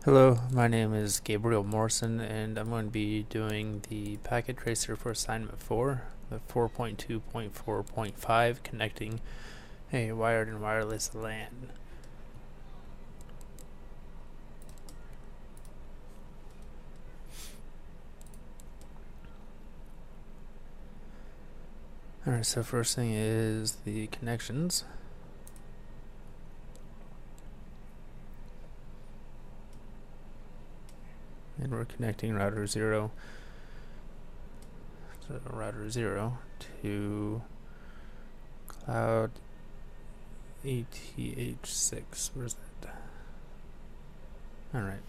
Hello, my name is Gabriel Morrison, and I'm going to be doing the packet tracer for assignment 4, the 4.2.4.5, connecting a wired and wireless LAN. Alright, so first thing is the connections. And we're connecting router 0 to cloud ATH6. Where's that? Alright.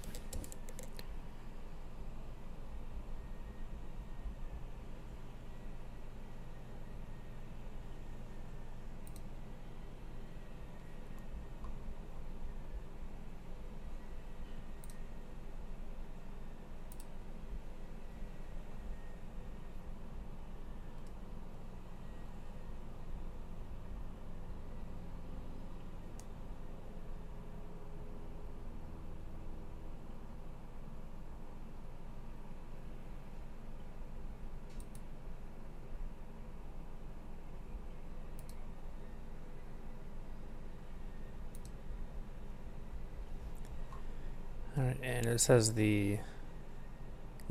Alright, and it says the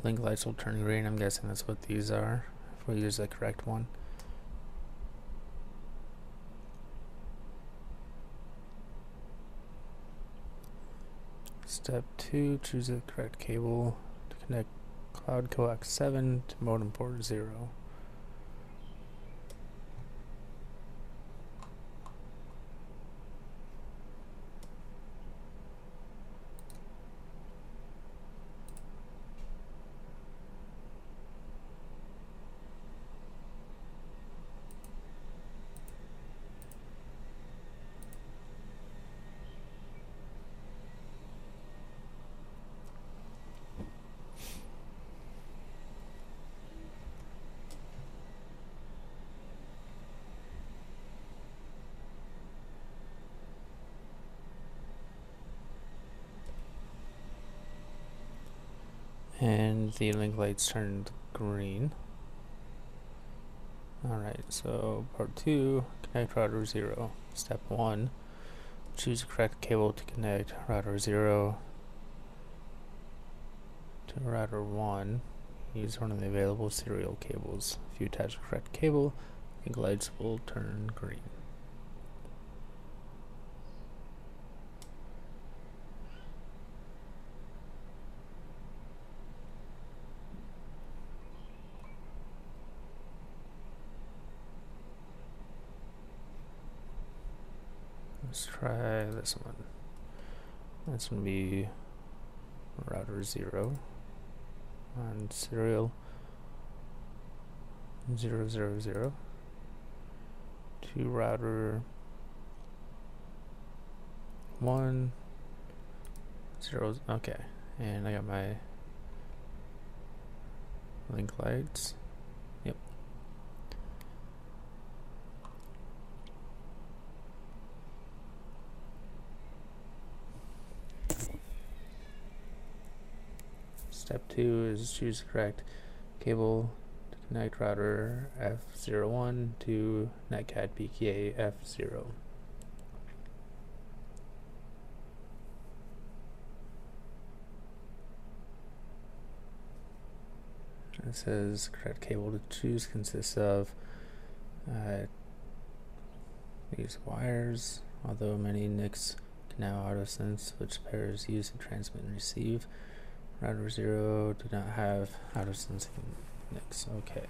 link lights will turn green. I'm guessing that's what these are, if we use the correct one. Step 2, choose the correct cable to connect cloud coax 7 to modem port 0. And the link lights turned green. Alright, so part 2, connect router 0. Step 1, choose the correct cable to connect router 0 to router 1. Use one of the available serial cables. If you attach the correct cable, link lights will turn green. Let's try this one. That's going to be router 0 on serial 000 to router 1 0. Okay, and I got my link lights. Yep. Step 2 is choose the correct cable to connect router F01 to netcat PKA F0. It says correct cable to choose consists of these wires, although many NICs can now auto-sense which pairs use to transmit and receive. Router 0 do not have auto-sensing NICs. Okay.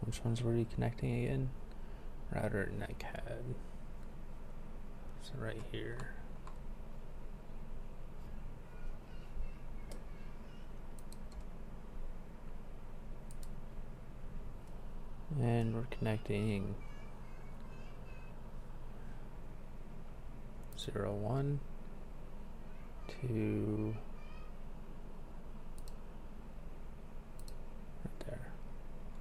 Which ones were you connecting again? Router netcat. So right here. And we're connecting 0, 1 to right there.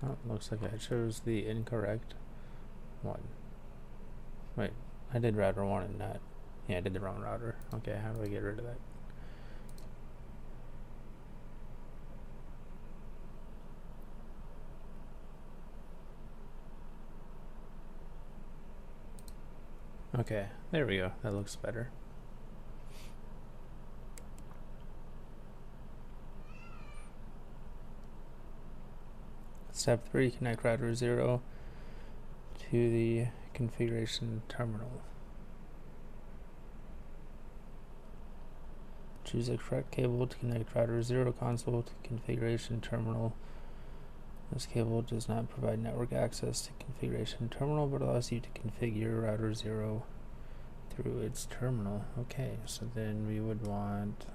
Oh, looks like I chose the incorrect one. Wait, I did router 1 and not. Yeah, I did the wrong router. Okay, how do I get rid of that? Okay, there we go. That looks better. Step 3, connect router 0 to the configuration terminal. Choose the correct cable to connect router 0 console to configuration terminal. This cable does not provide network access to configuration terminal, but allows you to configure router 0 through its terminal. Okay, so then we would want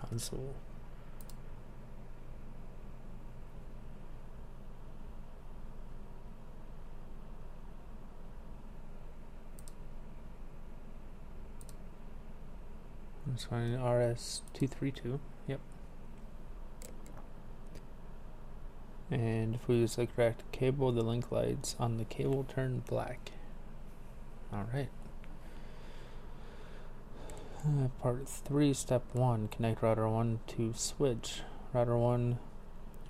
console. This one RS232. Yep. And if we use the correct cable, the link lights on the cable turn black. Alright. Part 3, step 1, connect router 1 to switch. Router 1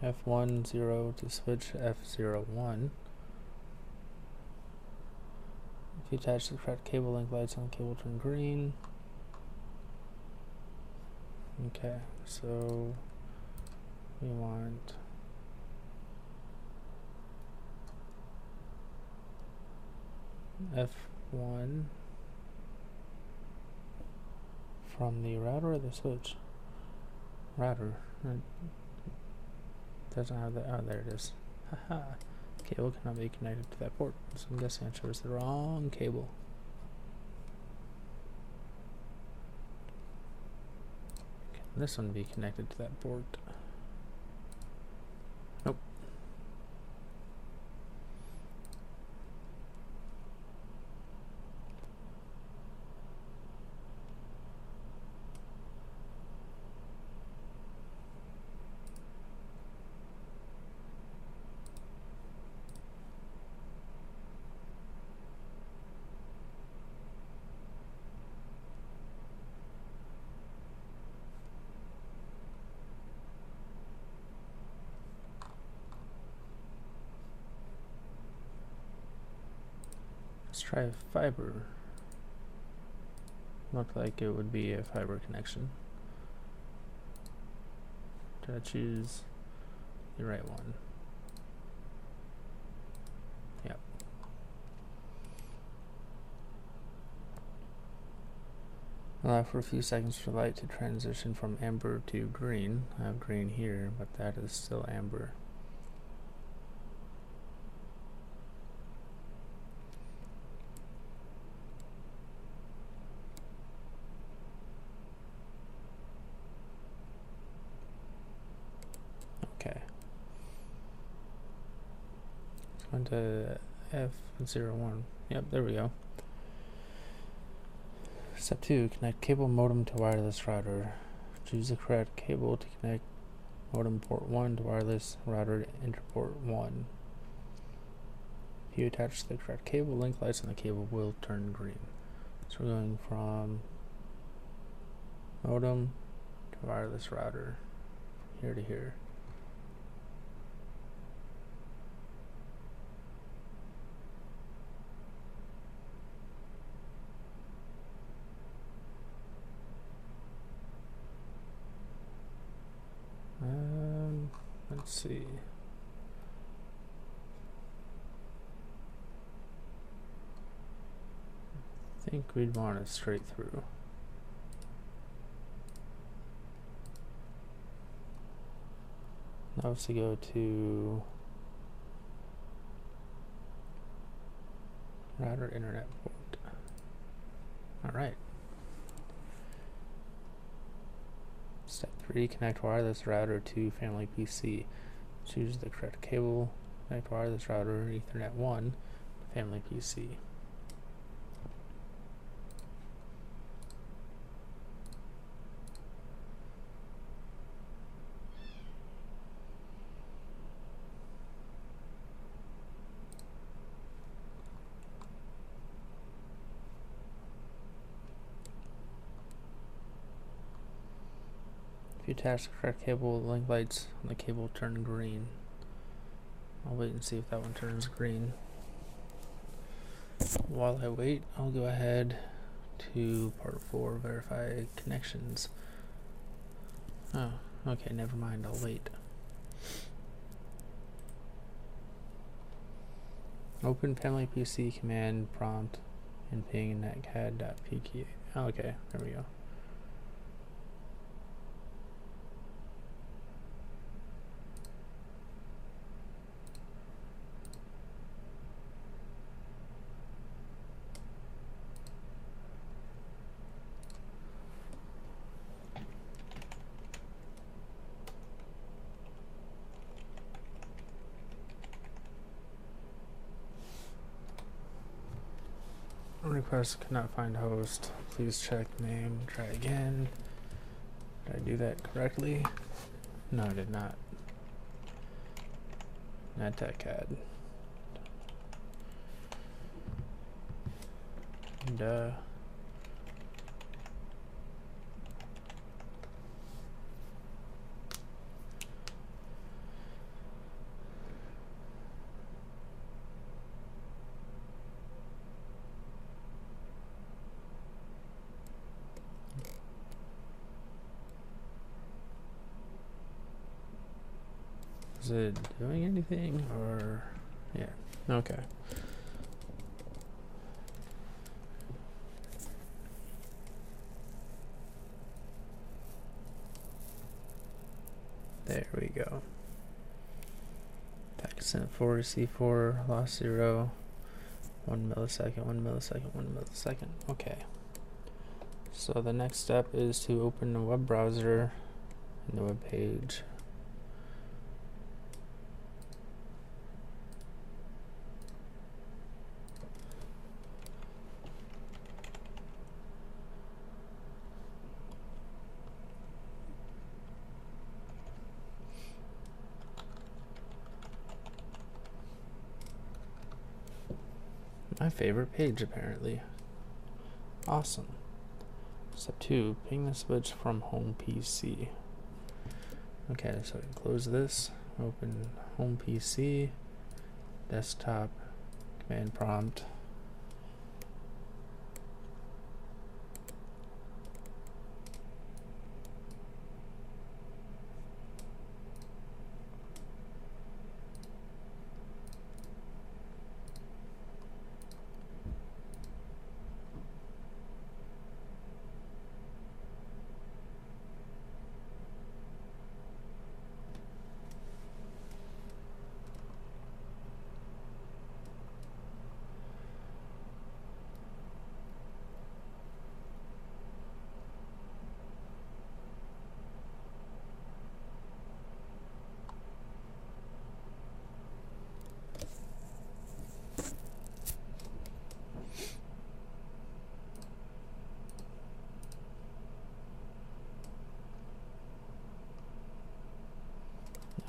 F1 0 to switch F01. If you attach the correct cable, link lights on the cable turn green. Okay, so we want F1 from the router or the switch? Router. It doesn't have that. Oh, there it is. Haha. Cable cannot be connected to that port. So I'm guessing I chose the wrong cable. Can this one be connected to that port? Nope. Let's try fiber. Looked like it would be a fiber connection. Did I choose the right one? Yep. Allow for a few seconds for light to transition from amber to green. I have green here, but that is still amber. Okay. Let's go into F01. Yep, there we go. Step 2, connect cable modem to wireless router. Choose the correct cable to connect modem port 1 to wireless router interport 1. If you attach the correct cable, link lights on the cable will turn green. So we're going from modem to wireless router, here to here. Let's see. I think we'd want it straight through. Now let's go to router internet port. All right. Step 3, connect wireless router to family PC. Choose the correct cable. Connect wireless router Ethernet 1 to family PC. If you attach the correct cable, the link lights on the cable turn green. I'll wait and see if that one turns green. While I wait, I'll go ahead to part 4, verify connections. Oh, okay, never mind, I'll wait. Open family PC command prompt and ping netcad.pk. Oh, okay, there we go. Request could not find host. Please check name. Try again. Did I do that correctly? No, I did not. NetCad. Duh. Is it doing anything or yeah, okay. There we go. Packet sent 4, receive 4, lost 0, 1 millisecond, 1 millisecond, 1 millisecond. Okay. So the next step is to open a web browser and the web page. My favorite page, apparently. Awesome. Step 2, ping the switch from home PC. Okay, so I can close this, open home PC, desktop, command prompt.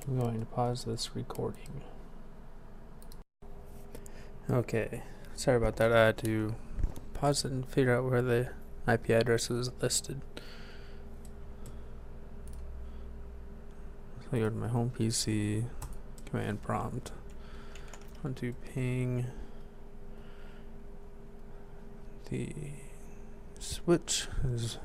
I'm going to pause this recording. Okay, sorry about that. I had to pause it and figure out where the IP address is listed. So I go to my home PC, command prompt. I want to ping the switch is,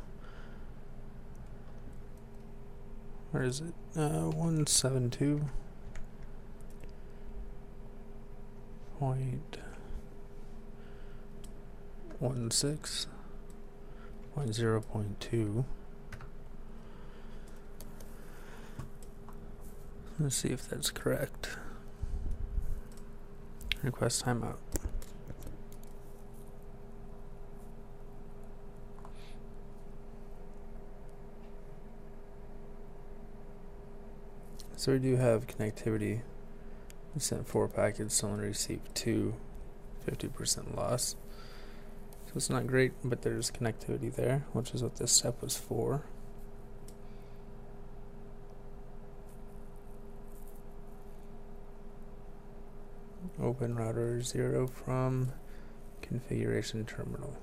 where is it? 172.16.0.2. Let's see if that's correct. Request timeout. So we do have connectivity. We sent 4 packets, only received 2, 50% loss. So it's not great, but there's connectivity there, which is what this step was for. Open router 0 from configuration terminal.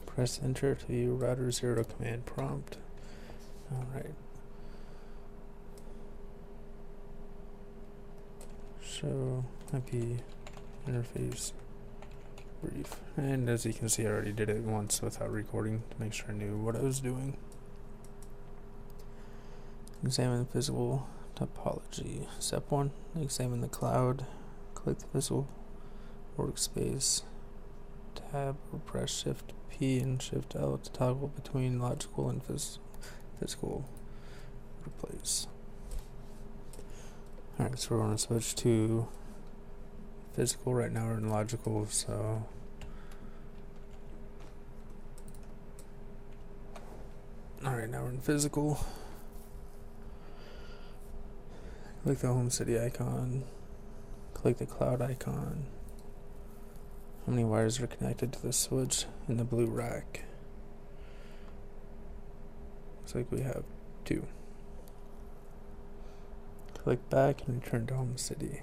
Press enter to view router 0 command prompt. Alright. Show IP interface brief. And as you can see, I already did it once without recording to make sure I knew what I was doing. Examine physical topology. Step 1, examine the cloud. Click the physical workspace tab or press Shift P and Shift L to toggle between logical and physical. Replace. Alright, so we're going to switch to physical. Right now we're in logical, so alright, now we're in physical. Click the home city icon, click the cloud icon. How many wires are connected to the switch in the blue rack? Looks like we have 2. Click back and return to home city.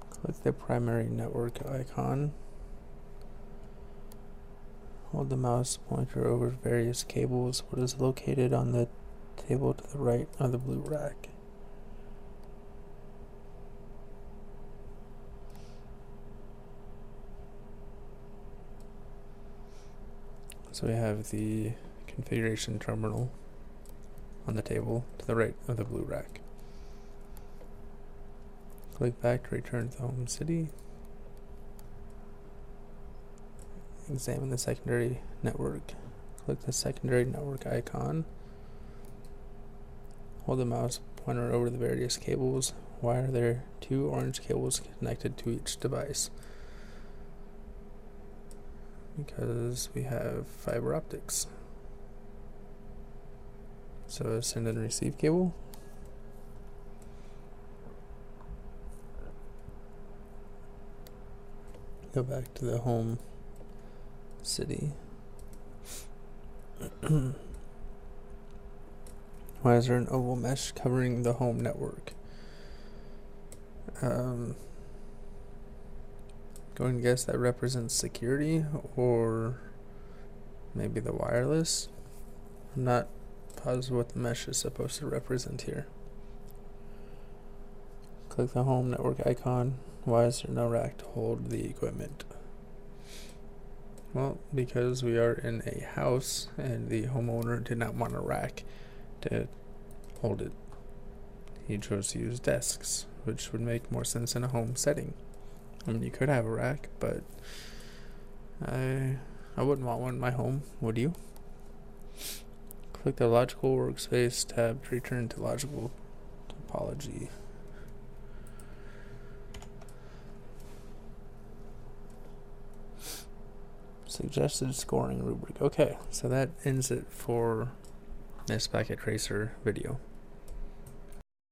Click the primary network icon. Hold the mouse pointer over various cables. What is located on the table to the right of the blue rack? So we have the configuration terminal on the table to the right of the blue rack. Click back to return to home city. Examine the secondary network. Click the secondary network icon. Hold the mouse pointer over the various cables. Why are there 2 orange cables connected to each device? Because we have fiber optics. So a send and receive cable. Go back to the home city. Why is there an oval mesh covering the home network? Going to guess that represents security, or maybe the wireless. I'm not positive what the mesh is supposed to represent here. Click the home network icon. Why is there no rack to hold the equipment? Well, because we are in a house and the homeowner did not want a rack to hold it. He chose to use desks, which would make more sense in a home setting. I mean, you could have a rack, but I wouldn't want one in my home, would you? Click the logical workspace tab to return to logical topology. Suggested scoring rubric. Okay, so that ends it for this packet tracer video.